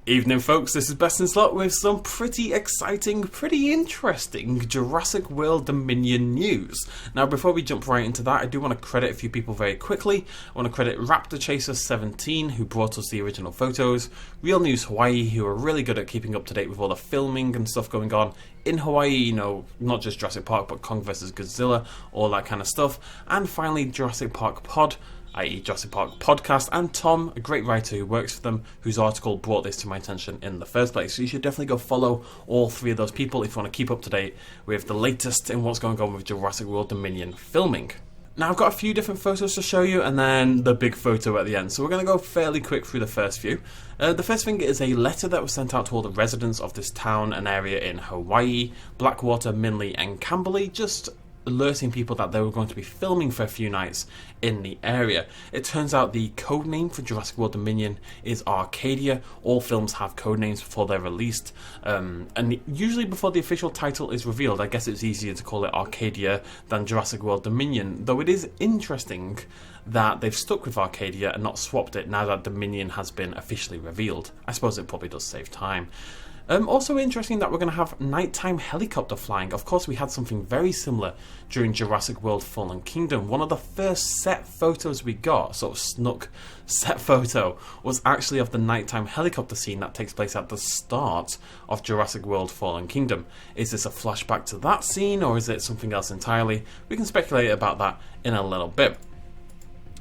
Evening folks, this is BestInSlot with some pretty exciting, pretty interesting Jurassic World Dominion news. Now before we jump right into that, I do want to credit a few people very quickly. I want to credit RaptorChaser17 who brought us the original photos, Real News Hawaii who are really good at keeping up to date with all the filming and stuff going on in Hawaii, you know, not just Jurassic Park but Kong vs Godzilla, all that kind of stuff, and finally Jurassic Park Pod, i.e. Jurassic Park Podcast, and Tom, a great writer who works for them, whose article brought this to my attention in the first place. So you should definitely go follow all three of those people if you want to keep up to date with the latest in what's going on with Jurassic World Dominion filming. Now I've got a few different photos to show you and then the big photo at the end, so we're going to go fairly quick through the first few. The first thing is a letter that was sent out to all the residents of this town and area in Hawaii, Blackwater, Minley and Camberley, just alerting people that they were going to be filming for a few nights in the area. It turns out the code name for Jurassic World Dominion is Arcadia. All films have code names before they're released, and usually before the official title is revealed. I guess it's easier to call it Arcadia than Jurassic World Dominion, though it is interesting that they've stuck with Arcadia and not swapped it now that Dominion has been officially revealed. I suppose it probably does save time. Also interesting that we're going to have nighttime helicopter flying. Of course, we had something very similar during Jurassic World Fallen Kingdom. One of the first set photos we got, sort of snuck set photo, was actually of the nighttime helicopter scene that takes place at the start of Jurassic World Fallen Kingdom. Is this a flashback to that scene, or is it something else entirely? We can speculate about that in a little bit.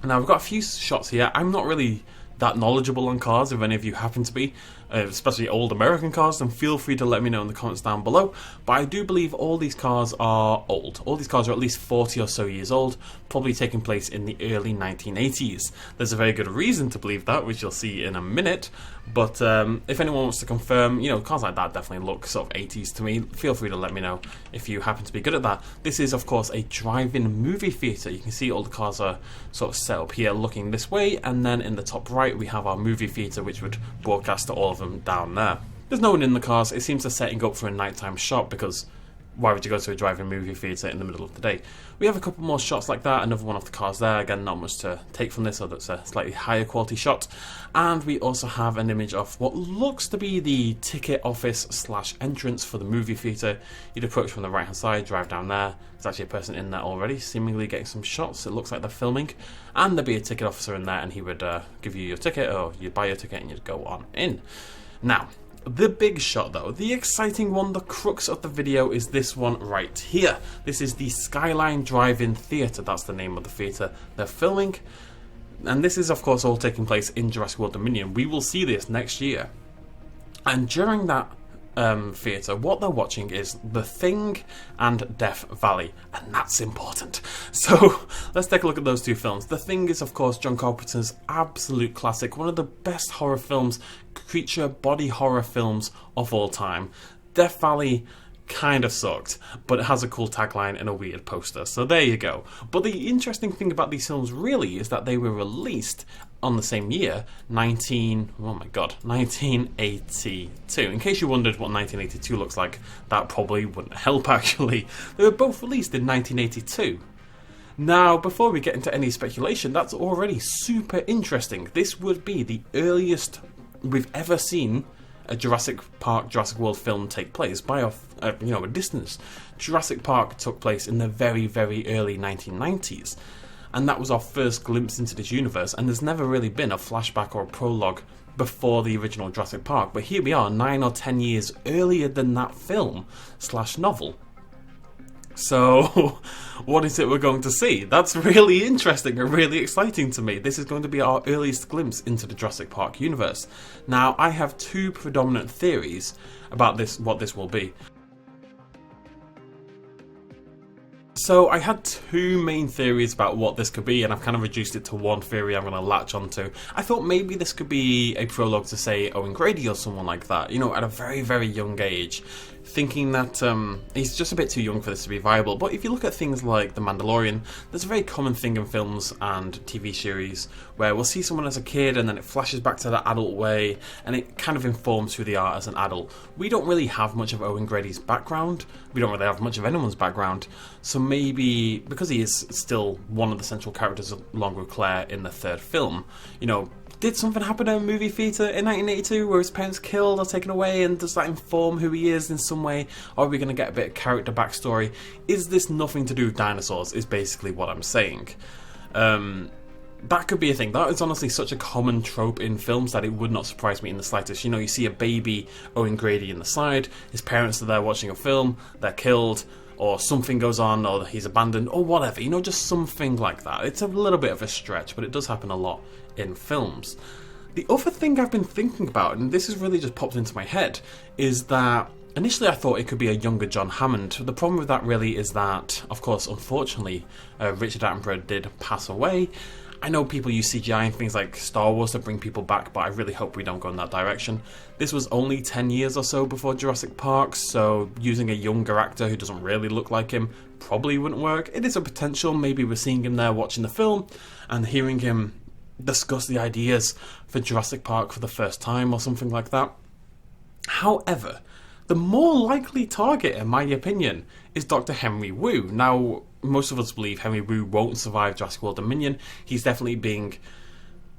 Now, we've got a few shots here. I'm not really that knowledgeable on cars. If any of you happen to be, especially old American cars, then feel free to let me know in the comments down below. But I do believe all these cars are old. All these cars are at least 40 or so years old, probably taking place in the early 1980s. There's a very good reason to believe that, which you'll see in a minute. But if anyone wants to confirm, you know, cars like that definitely look sort of 80s to me. Feel free to let me know if you happen to be good at that. This is, of course, a drive-in movie theatre. You can see all the cars are sort of set up here looking this way, and then in the top right we have our movie theatre, which would broadcast to all of them down there. There's no one in the cars. It seems they're setting up for a nighttime shot, because why would you go to a drive-in movie theatre in the middle of the day? We have a couple more shots like that, another one of the cars there, again not much to take from this, so that's a slightly higher quality shot. And we also have an image of what looks to be the ticket office / entrance for the movie theatre. You'd approach from the right hand side, drive down there. There's actually a person in there already, seemingly getting some shots. It looks like they're filming, and there'd be a ticket officer in there, and he would give you your ticket, or you'd buy your ticket and you'd go on in. Now, the big shot though, the exciting one, the crux of the video, is this one right here. This is the Skyline Drive-In Theatre, that's the name of the theatre they're filming. And this is of course all taking place in Jurassic World Dominion. We will see this next year. And during that theatre, what they're watching is The Thing and Death Valley, and that's important. So let's take a look at those two films. The Thing is of course John Carpenter's absolute classic, one of the best horror films, creature body horror films of all time. Death Valley kind of sucked, but it has a cool tagline and a weird poster, so there you go. But the interesting thing about these films really is that they were released on the same year, 1982. In case you wondered what 1982 looks like, that probably wouldn't help actually. They were both released in 1982. Now, before we get into any speculation, that's already super interesting. This would be the earliest we've ever seen a Jurassic Park, Jurassic World film take place by a distance. Jurassic Park took place in the very, very early 1990s, and that was our first glimpse into this universe, and there's never really been a flashback or a prologue before the original Jurassic Park, but here we are 9 or 10 years earlier than that film / novel. So, what is it we're going to see? That's really interesting and really exciting to me. This is going to be our earliest glimpse into the Jurassic Park universe. Now, I have two predominant theories about this, what this will be. So I had two main theories about what this could be, and I've kind of reduced it to one theory I'm going to latch onto. I thought maybe this could be a prologue to, say, Owen Grady or someone like that, you know, at a very, very young age. Thinking that he's just a bit too young for this to be viable. But if you look at things like The Mandalorian, there's a very common thing in films and TV series where we'll see someone as a kid and then it flashes back to that adult way, and it kind of informs who they are as an adult. We don't really have much of Owen Grady's background. We don't really have much of anyone's background. So maybe, because he is still one of the central characters along with Claire in the third film, you know, did something happen in a movie theatre in 1982 where his parents killed or taken away, and does that inform who he is in some way? Or are we going to get a bit of character backstory? Is this nothing to do with dinosaurs, is basically what I'm saying. That could be a thing. That is honestly such a common trope in films that it would not surprise me in the slightest. You know, you see a baby Owen Grady in the side, his parents are there watching a film, they're killed, or something goes on, or he's abandoned, or whatever, you know, just something like that. It's a little bit of a stretch, but it does happen a lot in films. The other thing I've been thinking about, and this has really just popped into my head, is that initially I thought it could be a younger John Hammond. The problem with that really is that, of course, unfortunately, Richard Attenborough did pass away. I know people use CGI and things like Star Wars to bring people back, but I really hope we don't go in that direction. This was only 10 years or so before Jurassic Park, so using a younger actor who doesn't really look like him probably wouldn't work. It is a potential. Maybe we're seeing him there watching the film and hearing him discuss the ideas for Jurassic Park for the first time or something like that. However, the more likely target, in my opinion, is Dr. Henry Wu. Now, most of us believe Henry Wu won't survive Jurassic World Dominion. He's definitely being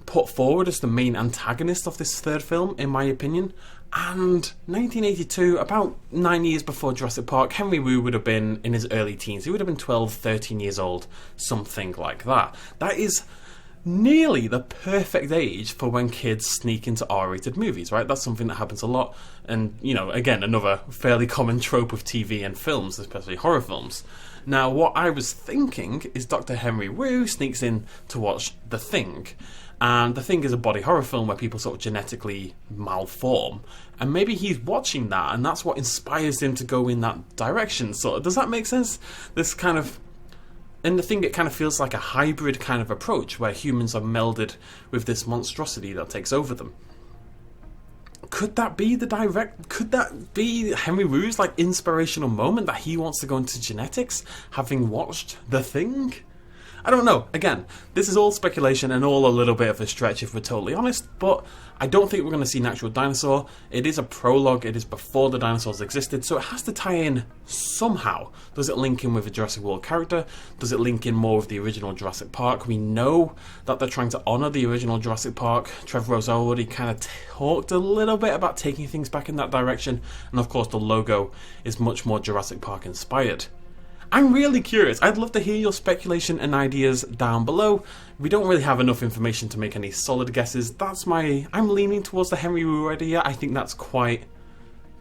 put forward as the main antagonist of this third film, in my opinion. And 1982, about 9 years before Jurassic Park, Henry Wu would have been in his early teens. He would have been 12, 13 years old, something like that. That is nearly the perfect age for when kids sneak into R-rated movies, right? That's something that happens a lot. And, you know, again, another fairly common trope of TV and films, especially horror films. Now, what I was thinking is Dr. Henry Wu sneaks in to watch The Thing. And The Thing is a body horror film where people sort of genetically malform. And maybe he's watching that, and that's what inspires him to go in that direction. So, does that make sense? This kind of... In The Thing, it kind of feels like a hybrid kind of approach where humans are melded with this monstrosity that takes over them. Could that be could that be Henry Wu's like inspirational moment that he wants to go into genetics, having watched The Thing? I don't know. Again, this is all speculation and all a little bit of a stretch if we're totally honest, but I don't think we're going to see an actual dinosaur. It is a prologue, it is before the dinosaurs existed, so it has to tie in somehow. Does it link in with a Jurassic World character? Does it link in more with the original Jurassic Park? We know that they're trying to honour the original Jurassic Park. Treverrow's already kind of talked a little bit about taking things back in that direction, and of course the logo is much more Jurassic Park inspired. I'm really curious. I'd love to hear your speculation and ideas down below. We don't really have enough information to make any solid guesses. I'm leaning towards the Henry Wu idea. I think that's quite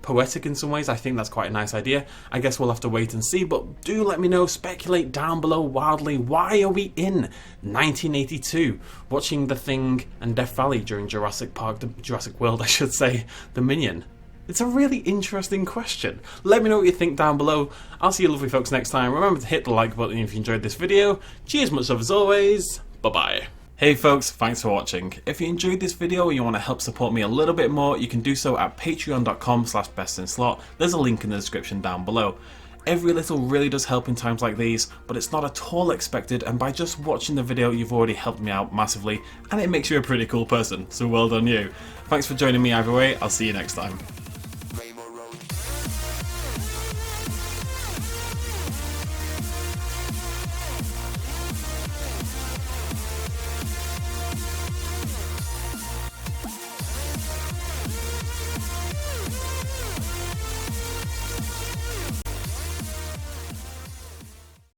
poetic in some ways. I think that's quite a nice idea. I guess we'll have to wait and see, but do let me know, speculate down below wildly. Why are we in 1982 watching The Thing and Death Valley during Jurassic World, I should say, Dominion? It's a really interesting question. Let me know what you think down below. I'll see you lovely folks next time. Remember to hit the like button if you enjoyed this video. Cheers, much love as always. Bye-bye. Hey folks, thanks for watching. If you enjoyed this video and you want to help support me a little bit more, you can do so at patreon.com/bestinslot. There's a link in the description down below. Every little really does help in times like these, but it's not at all expected, and by just watching the video you've already helped me out massively, and it makes you a pretty cool person, so well done you. Thanks for joining me either way, I'll see you next time.